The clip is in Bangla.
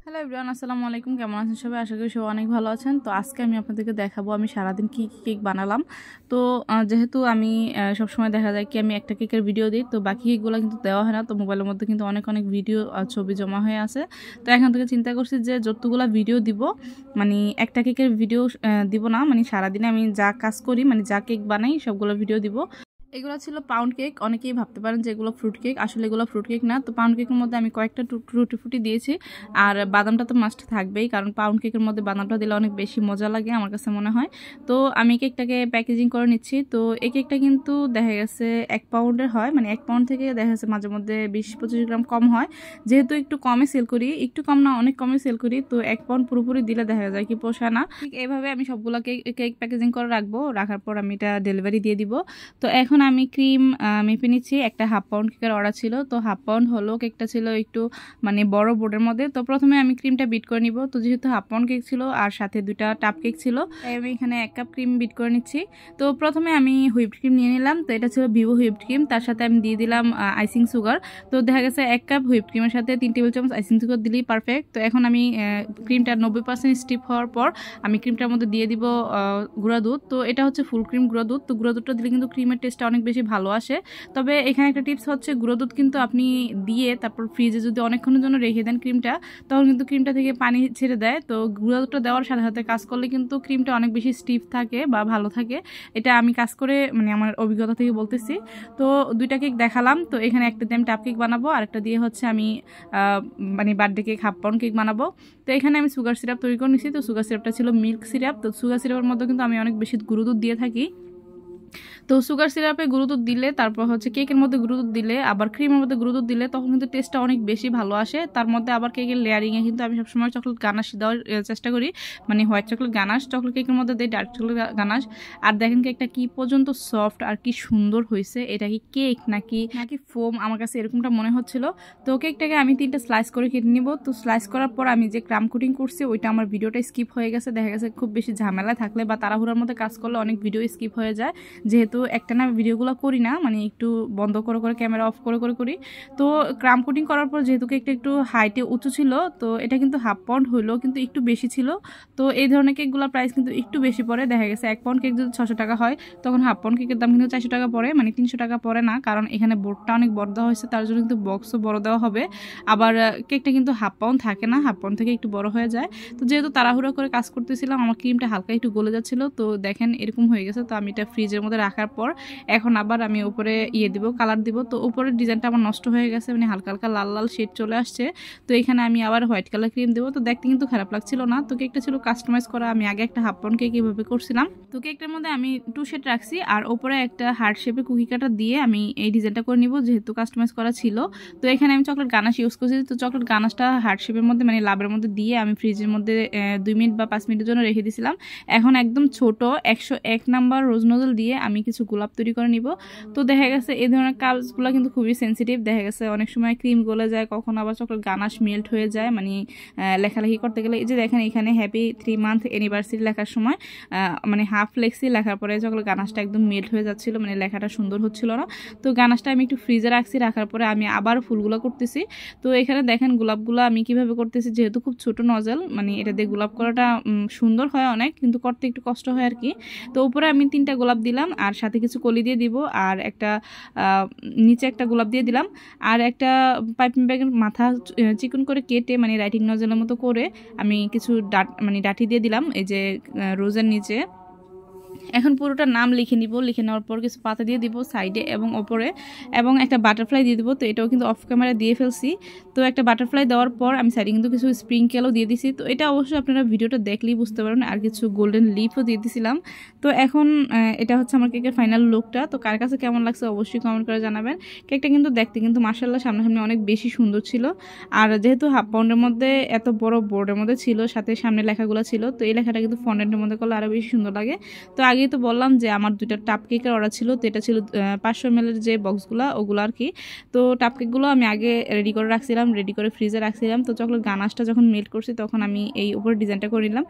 হ্যালো এভরিওয়ান, আসসালামু আলাইকুম। কেমন আছেন সবাই? আশা করি সবাই অনেক ভালো আছেন। তো আজকে আমি আপনাদেরকে দেখাবো আমি সারাদিন কী কী কেক বানালাম। তো যেহেতু আমি সবসময় দেখা যায় কি আমি একটা কেকের ভিডিও দিই, তো বাকি কেকগুলো কিন্তু দেওয়া হয় না। তো মোবাইলের মধ্যে কিন্তু অনেক অনেক ভিডিও ছবি জমা হয়ে আছে। তো এখন থেকে চিন্তা করছি যে যতগুলো ভিডিও দিব, মানে একটা কেকের ভিডিও দিব না, মানে সারাদিনে আমি যা কাজ করি, মানে যা কেক বানাই সবগুলো ভিডিও দিব। এগুলো ছিল পাউন্ড কেক। অনেকেই ভাবতে পারেন যে এগুলো ফ্রুট কেক, আসলে এগুলো ফ্রুট কেক না। তো পাউন্ড কেকের মধ্যে আমি কয়েকটা টুটি ফুটি দিয়েছি, আর বাদামটা তো মাস্ট থাকবেই, কারণ পাউন্ড কেকের মধ্যে বাদামটা দিলে অনেক বেশি মজা লাগে আমার কাছে মনে হয়। তো আমি কেকটাকে প্যাকেজিং করে নিচ্ছি। তো এই কেকটা কিন্তু দেখা গেছে 1 পাউন্ডের হয়, মানে 1 পাউন্ড থেকে দেখা গেছে মাঝে মধ্যে 20-25 গ্রাম কম হয়। যেহেতু একটু কমে সেল করি, একটু কম না অনেক কমে সেল করি, তো 1 পাউন্ড পুরোপুরি দিলে দেখা যায় কি পোষায় না। ঠিক এইভাবে আমি সবগুলো কেক প্যাকেজিং করে রাখবো, রাখার পর আমি এটা ডেলিভারি দিয়ে দিব। তো এখন আমি ক্রিম মেপে নিচ্ছি। একটা 1/2 পাউন্ড কেকের অর্ডার ছিল, তো 1/2 পাউন্ড হলো, কেকটা ছিল একটু মানে বড় বোর্ডের মধ্যে। তো প্রথমে আমি ক্রিমটা বিট করে নিব। তো যেহেতু 1/2 পাউন্ড কেক ছিল আর সাথে 2টা টাপ কেক ছিল, তাই আমি এখানে 1 কাপ ক্রিম বিট করে নিচ্ছি। তো প্রথমে আমি হুইপড ক্রিম নিয়ে নিলাম। তো এটা ছিল ভিভো হুইপড ক্রিম, তার সাথে আমি দিয়ে দিলাম আইসিং সুগার। তো দেখা গেছে 1 কাপ হুইপড ক্রিমের সাথে 3 টেবিল চামচ আইসিং সুগার দিলেই পারফেক্ট। তো এখন আমি ক্রিমটা 90% স্টিপ হওয়ার পর আমি ক্রিমটার মধ্যে দিয়ে দিব গুঁড়া দুধ। তো এটা হচ্ছে ফুল ক্রিম গুঁড়া দুধ। তো গুঁড়া দুধটা দিলে কিন্তু ক্রিমের টেস্টটা অনেক বেশি ভালো আসে। তবে এখানে একটা টিপস হচ্ছে, গুঁড়ো দুধ কিন্তু আপনি দিয়ে তারপর ফ্রিজে যদি অনেকক্ষণের জন্য রেখে দেন ক্রিমটা, তখন কিন্তু ক্রিমটা থেকে পানি ছেড়ে দেয়। তো গুঁড়ো দুধটা দেওয়ার সাথে সাথে কাজ করলে কিন্তু ক্রিমটা অনেক বেশি স্টিফ থাকে বা ভালো থাকে। এটা আমি কাজ করে মানে আমার অভিজ্ঞতা থেকে বলতেছি। তো 2টা কেক দেখালাম। তো এখানে একটা দিয়ে আমি টাপ কেক বানাবো, আরেকটা দিয়ে হচ্ছে আমি মানে বার্থডে কেক 1/2 পাউন্ড কেক বানাবো। তো এখানে আমি সুগার সিরাপ তৈরি করে নিচ্ছি। তো সুগার সিরাপটা ছিল মিল্ক সিরাপ। তো সুগার সিরাপের মধ্যে কিন্তু আমি অনেক বেশি গুঁড়ো দুধ দিয়ে থাকি। তো সুগার সিরাপে গুঁড়ো দুধ দিলে, তারপর হচ্ছে কেকের মধ্যে গুঁড়ো দুধ দিলে, আবার ক্রিমের মধ্যে গুঁড়ো দুধ দিলে তখন কিন্তু টেস্টটা অনেক বেশি ভালো আসে। তার মধ্যে আবার কেকের লেয়ারিংয়ে কিন্তু আমি সবসময় চকলেট গানাশ দেওয়ার চেষ্টা করি, মানে হোয়াইট চকলেট গানাশ। চকলেট কেকের মধ্যে দিই ডার্ক চকলেট গানাশ। আর দেখেন কেকটা কি পর্যন্ত সফট আর কি সুন্দর হয়েছে। এটা কি কেক নাকি নাকি ফোম, আমার কাছে এরকমটা মনে হচ্ছিল। তো কেকটাকে আমি 3টা স্লাইস করে কেটে নিব। তো স্লাইস করার পর আমি যে ক্রাম কোটিং করছি ওইটা আমার ভিডিওটা স্কিপ হয়ে গেছে। দেখা গেছে খুব বেশি ঝামেলা থাকলে বা তাড়াহুড়ার মধ্যে কাজ করলে অনেক ভিডিও স্কিপ হয়ে যায়। যেহেতু একটা না ভিডিওগুলো করি না, মানে একটু বন্ধ করে করে ক্যামেরা অফ করে করে করি। তো ক্রাম কোটিং করার পর যেহেতু কেকটা একটু হাইটে উঁচু ছিল, তো এটা কিন্তু 1/2 পাউন্ড হইলো কিন্তু একটু বেশি ছিল। তো এই ধরনের কেকগুলোর প্রাইস কিন্তু একটু বেশি পড়ে। দেখা গেছে 1 পাউন্ড কেক যদি 600 টাকা হয়, তখন 1/2 পাউন্ড কেকের দাম কিন্তু 400 টাকা পড়ে, মানে 300 টাকা পড়ে না, কারণ এখানে বোর্ডটা অনেক বড় দেওয়া হয়েছে, তার জন্য কিন্তু বক্সও বড় দেওয়া হবে। আবার কেকটা কিন্তু 1/2 পাউন্ড থাকে না, 1/2 পাউন্ড থেকে একটু বড় হয়ে যায়। তো যেহেতু তাড়াহুড়া করে কাজ করতেছিলাম, আমার ক্রিমটা হালকা একটু গলে যাচ্ছিল। তো দেখেন এরকম হয়ে গেছে। তো আমি এটা ফ্রিজের মধ্যে রাখার পর এখন আবার আমি উপরে দিব, কালার দিব। তো উপরের ডিজাইনটা আমার নষ্ট হয়ে গেছে, মানে হালকা হালকা লাল লাল শেড চলে আসছে। তো এখানে আমি আবার হোয়াইট কালার ক্রিম দেবো। তো দেখতে কিন্তু খারাপ লাগছিল না। তো কেকটা ছিল কাস্টমাইজ করা, আমি আগে একটা 1/2 পাউন্ড কেক এইভাবে করছিলাম। তো কেকটার মধ্যে আমি 2 শেড রাখছি, আর উপরে একটা হার্ট শেপের কুকি কাটার দিয়ে আমি এই ডিজাইনটা করে নিব, যেহেতু কাস্টমাইজ করা ছিল। তো এখানে আমি চকলেট গানাশ ইউজ করছি। তো চকলেট গানাশটা হার্ট শেপের মধ্যে মানে লাভের মধ্যে দিয়ে আমি ফ্রিজের মধ্যে 2 মিনিট বা 5 মিনিটের জন্য রেখে দিয়েছিলাম। এখন একদম ছোট 101 নাম্বার রোজ নোজেল দিয়ে আমি কিছু গোলাপ তৈরি করে নিব। তো দেখা গেছে এই ধরনের কাজগুলো কিন্তু খুবই সেন্সিটিভ। দেখা গেছে অনেক সময় ক্রিম গলে যায়, কখন আবার চকলেট গানাশ মেল্ট হয়ে যায়, মানে লেখালেখি করতে গেলে। এই যে দেখেন এখানে হ্যাপি 3 মান্থ অ্যানিভার্সারি লেখার সময় মানে হাফ লেখছি, লেখার পরে চকলেট গানাশটা একদম মেল্ট হয়ে যাচ্ছিল, মানে লেখাটা সুন্দর হচ্ছিল না। তো গানাশটা আমি একটু ফ্রিজে রাখছি, রাখার পরে আমি আবার ফুলগুলো করতেছি। তো এখানে দেখেন গোলাপগুলো আমি কিভাবে করতেছি, যেহেতু খুব ছোট নজল, মানে এটা দিয়ে গোলাপ করাটা সুন্দর হয় অনেক, কিন্তু করতে একটু কষ্ট হয় আর কি। তো উপরে আমি 3টা গোলাপ দিলাম, আর সাথে কিছু কলি দিয়ে দিব, আর একটা নিচে একটা গোলাপ দিয়ে দিলাম, আর একটা পাইপিং ব্যাগের মাথা চিকন করে কেটে মানে রাইটিং নজলের মতো করে আমি কিছু মানে ডাটি দিয়ে দিলাম এই যে রোজের নিচে। এখন পুরোটা নাম লিখে নিব, লিখে নেওয়ার পর কিছু পাতা দিয়ে দিব সাইডে এবং ওপরে, এবং একটা বাটারফ্লাই দিয়ে দিব। তো এটাও কিন্তু অফ ক্যামেরা দিয়ে ফেলছি। তো একটা বাটারফ্লাই দেওয়ার পর আমি সাইডে কিন্তু কিছু স্প্রিংকেলও দিয়ে দিছি। তো এটা অবশ্যই আপনারা ভিডিওটা দেখলেই বুঝতে পারবেন। আর কিছু গোল্ডেন লিফও দিয়ে দিছিলাম। তো এখন এটা হচ্ছে আমার কেকের ফাইনাল লুকটা। তো কার কাছে কেমন লাগছে অবশ্যই কমেন্ট করে জানাবেন। কেকটা কিন্তু দেখতে কিন্তু মাশাআল্লাহ সামনাসামনি অনেক বেশি সুন্দর ছিল। আর যেহেতু 1/2 পাউন্ডের মধ্যে এত বড় বোর্ডের মধ্যে ছিল, সাথে সামনে লেখাগুলো ছিল, তো এই লেখাটা কিন্তু ফন্ডেন্টের মধ্যে করলে আরও বেশি সুন্দর লাগে। তো আগেই তো বললাম যে আমার 2টা টাপ কেকের অর্ডার ছিল। তো এটা ছিল 500 ml যে বক্সগুলো, ওগুলো আর কি। তো টাপ কেকগুলো আমি আগে রেডি করে রাখছিলাম, রেডি করে ফ্রিজে রাখছিলাম। তো চকলেট গানাশটা যখন মেল্ট করছি তখন আমি এই উপরে ডিজাইনটা করে নিলাম।